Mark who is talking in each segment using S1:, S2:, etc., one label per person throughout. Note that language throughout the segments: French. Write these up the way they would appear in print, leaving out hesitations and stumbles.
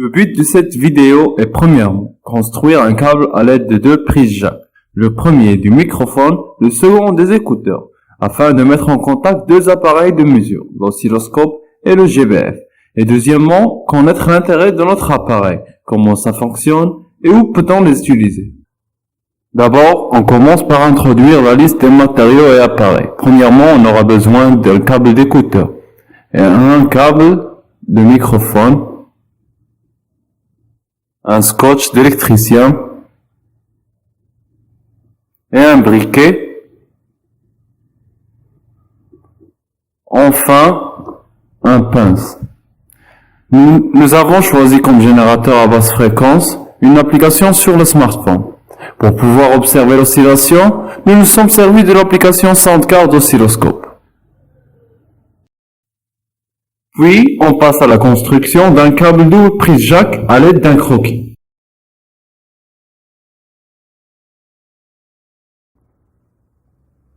S1: Le but de cette vidéo est premièrement construire un câble à l'aide de deux prises jack. Le premier du microphone, le second des écouteurs, afin de mettre en contact deux appareils de mesure, l'oscilloscope et le GBF. Et deuxièmement, connaître l'intérêt de notre appareil, comment ça fonctionne et où peut-on les utiliser. D'abord, on commence par introduire la liste des matériaux et appareils. Premièrement, on aura besoin d'un câble d'écouteur et un câble de microphone, un scotch d'électricien et un briquet. Enfin, un pince. Nous avons choisi comme générateur à basse fréquence une application sur le smartphone. Pour pouvoir observer l'oscillation, nous nous sommes servis de l'application Soundcard Oscilloscope. Puis, on passe à la construction d'un câble double prise jack à l'aide d'un croquis.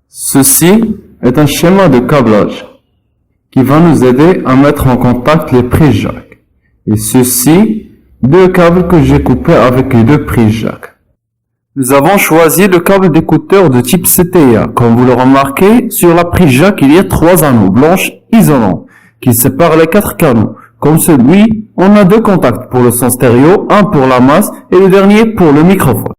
S1: Ceci est un schéma de câblage qui va nous aider à mettre en contact les prises jack. Et ceci, deux câbles que j'ai coupés avec les deux prises jack. Nous avons choisi le câble d'écouteur de type CTA. Comme vous le remarquez, sur la prise jack, il y a trois anneaux blanches isolants qui séparent les quatre canaux. Comme celui, on a deux contacts pour le son stéréo, un pour la masse et le dernier pour le microphone.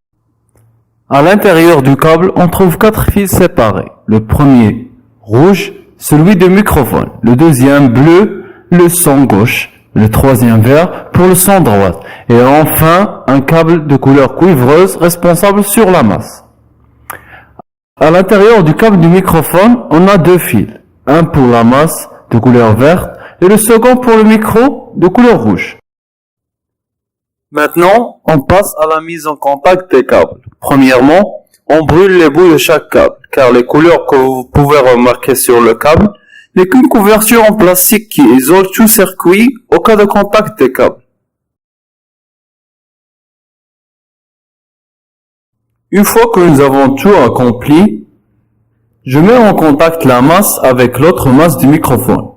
S1: À l'intérieur du câble, on trouve quatre fils séparés. Le premier, rouge, celui du microphone. Le deuxième, bleu, le son gauche. Le troisième vert pour le son droite. Et enfin, un câble de couleur cuivreuse responsable sur la masse. À l'intérieur du câble du microphone, on a deux fils. Un pour la masse de couleur verte et le second pour le micro de couleur rouge. Maintenant, on passe à la mise en contact des câbles. Premièrement, on brûle les bouts de chaque câble, car les couleurs que vous pouvez remarquer sur le câble n'est qu'une couverture en plastique qui isole tout circuit au cas de contact des câbles. Une fois que nous avons tout accompli, je mets en contact la masse avec l'autre masse du microphone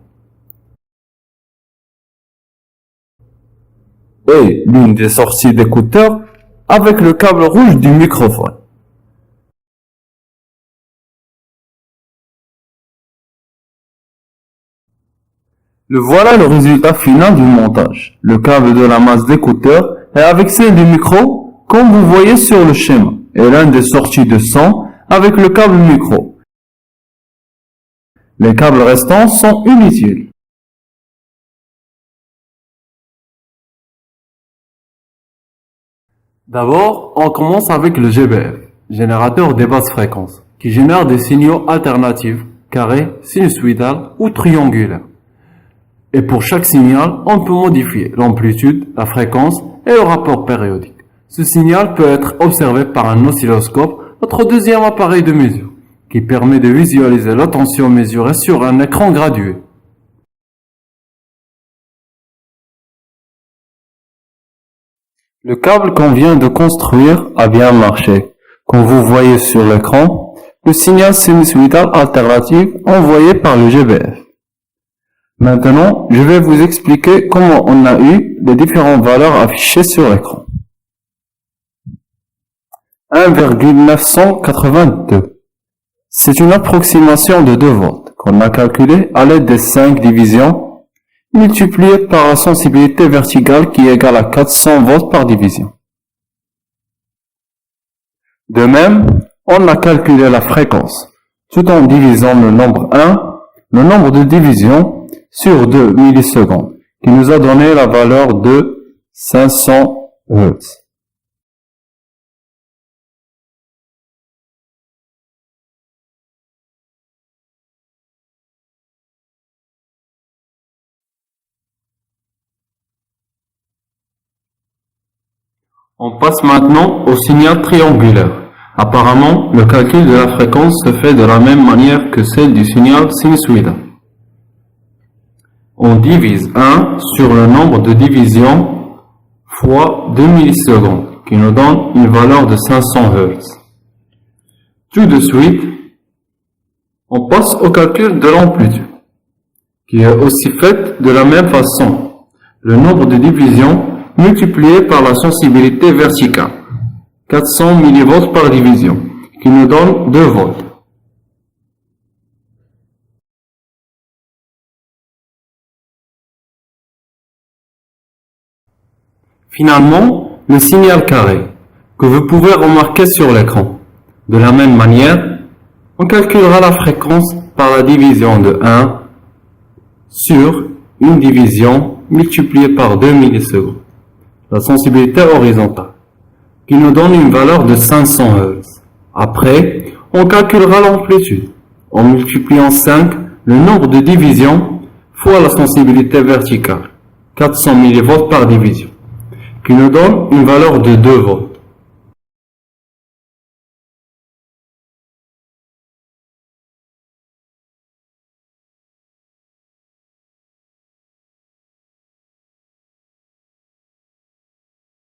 S1: et l'une des sorties d'écouteurs avec le câble rouge du microphone. Voilà le résultat final du montage. Le câble de la masse d'écouteur est avec celle du micro, comme vous voyez sur le schéma, et l'un des sorties de son avec le câble micro. Les câbles restants sont inutiles. D'abord, on commence avec le GBF, générateur des basses fréquences, qui génère des signaux alternatifs, carrés, sinusoïdales ou triangulaires. Et pour chaque signal, on peut modifier l'amplitude, la fréquence et le rapport périodique. Ce signal peut être observé par un oscilloscope, notre deuxième appareil de mesure, qui permet de visualiser la tension mesurée sur un écran gradué. Le câble qu'on vient de construire a bien marché. Comme vous voyez sur l'écran, le signal sinusoïdal alternatif envoyé par le GBF. Maintenant, je vais vous expliquer comment on a eu les différentes valeurs affichées sur l'écran. 1,982. C'est une approximation de 2 volts qu'on a calculée à l'aide des 5 divisions multipliées par la sensibilité verticale qui est égale à 400 volts par division. De même, on a calculé la fréquence tout en divisant le nombre 1, le nombre de divisions, sur 2 millisecondes, qui nous a donné la valeur de 500 Hz. On passe maintenant au signal triangulaire. Apparemment, le calcul de la fréquence se fait de la même manière que celle du signal sinusoïdal. On divise 1 sur le nombre de divisions fois 2 millisecondes, qui nous donne une valeur de 500 Hz. Tout de suite, on passe au calcul de l'amplitude, qui est aussi faite de la même façon. Le nombre de divisions multiplié par la sensibilité verticale, 400 mV par division, qui nous donne 2 volts. Finalement, le signal carré, que vous pouvez remarquer sur l'écran. De la même manière, on calculera la fréquence par la division de 1 sur une division multipliée par 2 millisecondes, la sensibilité horizontale, qui nous donne une valeur de 500 Hz. Après, on calculera l'amplitude en multipliant 5 le nombre de divisions fois la sensibilité verticale, 400 mV par division, qui nous donne une valeur de 2 volts.